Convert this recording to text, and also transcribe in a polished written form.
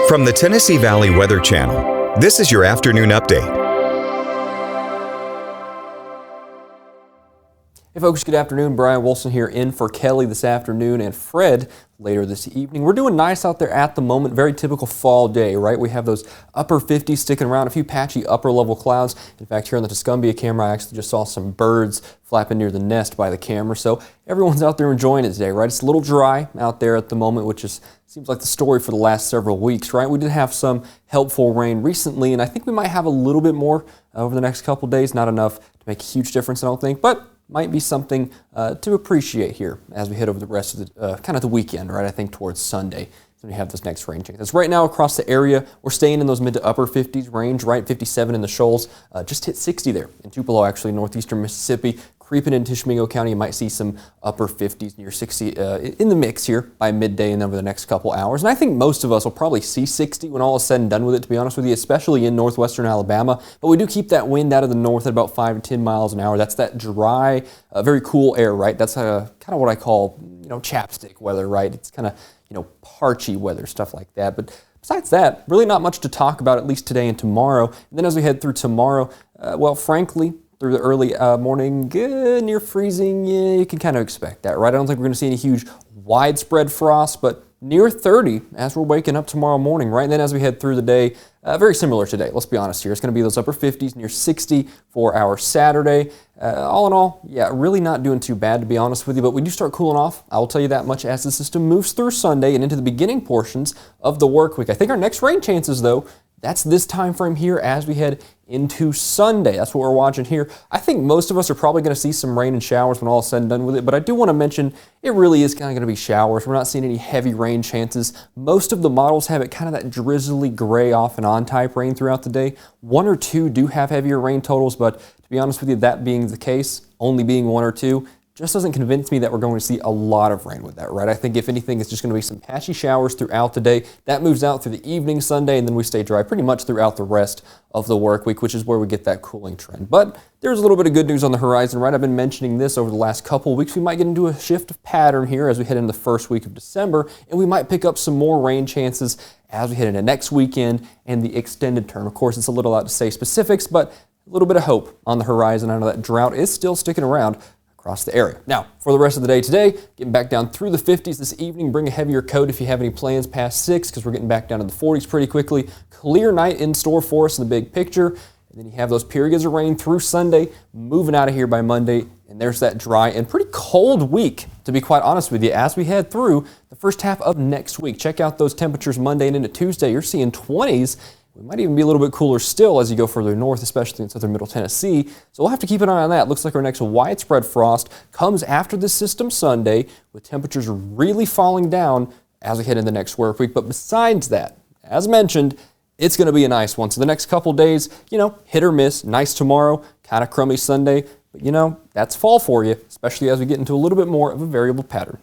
From the Tennessee Valley Weather Channel, this is your afternoon update. Hey folks, good afternoon. Brian Wilson here in for Kelly this afternoon and Fred later this evening. We're doing nice out there at the moment. Very typical fall day, right? We have those upper 50s sticking around, a few patchy upper level clouds. In fact, here on the Tuscumbia camera, I actually just saw some birds flapping near the nest by the camera. So everyone's out there enjoying it today, right? It's a little dry out there at the moment, which seems like the story for the last several weeks, right? We did have some helpful rain recently, and I think we might have a little bit more over the next couple days. Not enough to make a huge difference, I don't think, but might be something to appreciate here as we head over the rest of the kind of the weekend, right? I think towards Sunday. So we have those next rain chances. Right now across the area, we're staying in those mid to upper 50s range, right? 57 in the Shoals, just hit 60 there in Tupelo, actually, northeastern Mississippi. Creeping into Tishomingo County, you might see some upper 50s near 60 in the mix here by midday and over the next couple hours. And I think most of us will probably see 60 when all is said and done with it, to be honest with you, especially in northwestern Alabama. But we do keep that wind out of the north at about 5 to 10 miles an hour. That's that dry, very cool air, right? That's kind of what I call, chapstick weather, right? It's kind of, parchy weather, stuff like that. But besides that, really not much to talk about, at least today and tomorrow. And then as we head through tomorrow, well, frankly, through the early morning, near freezing, yeah, you can kind of expect that, right? I don't think we're going to see any huge widespread frost, but near 30 as we're waking up tomorrow morning, right? And then as we head through the day, very similar today, let's be honest here. It's going to be those upper 50s, near 60 for our Saturday. All in all, yeah, really not doing too bad, to be honest with you, but we do start cooling off. I will tell you that much as the system moves through Sunday and into the beginning portions of the work week. I think our next rain chances, though, that's this time frame here as we head into Sunday. That's what we're watching here. I think most of us are probably going to see some rain and showers when all is said and done with it, but I do want to mention it really is kind of going to be showers. We're not seeing any heavy rain chances. Most of the models have it kind of that drizzly gray off and on type rain throughout the day. One or two do have heavier rain totals, but to be honest with you, that being the case, only being one or two, just doesn't convince me that we're going to see a lot of rain with that, right? I think if anything, it's just going to be some patchy showers throughout the day. That moves out through the evening Sunday, and then we stay dry pretty much throughout the rest of the work week, which is where we get that cooling trend. But there's a little bit of good news on the horizon, right? I've been mentioning this over the last couple of weeks. We might get into a shift of pattern here as we head into the first week of December, and we might pick up some more rain chances as we head into next weekend and the extended term. Of course, it's a little out to say specifics, but a little bit of hope on the horizon. I know that drought is still sticking around across the area. Now, for the rest of the day today, getting back down through the 50s this evening. Bring a heavier coat if you have any plans past 6, because we're getting back down to the 40s pretty quickly. Clear night in store for us in the big picture. And then you have those periods of rain through Sunday, moving out of here by Monday. And there's that dry and pretty cold week, to be quite honest with you, as we head through the first half of next week. Check out those temperatures Monday and into Tuesday. You're seeing 20s. We might even be a little bit cooler still as you go further north, especially in southern middle Tennessee. So we'll have to keep an eye on that. Looks like our next widespread frost comes after this system Sunday, with temperatures really falling down as we head into the next work week. But besides that, as mentioned, it's going to be a nice one. So the next couple days, hit or miss. Nice tomorrow, kind of crummy Sunday. But that's fall for you, especially as we get into a little bit more of a variable pattern.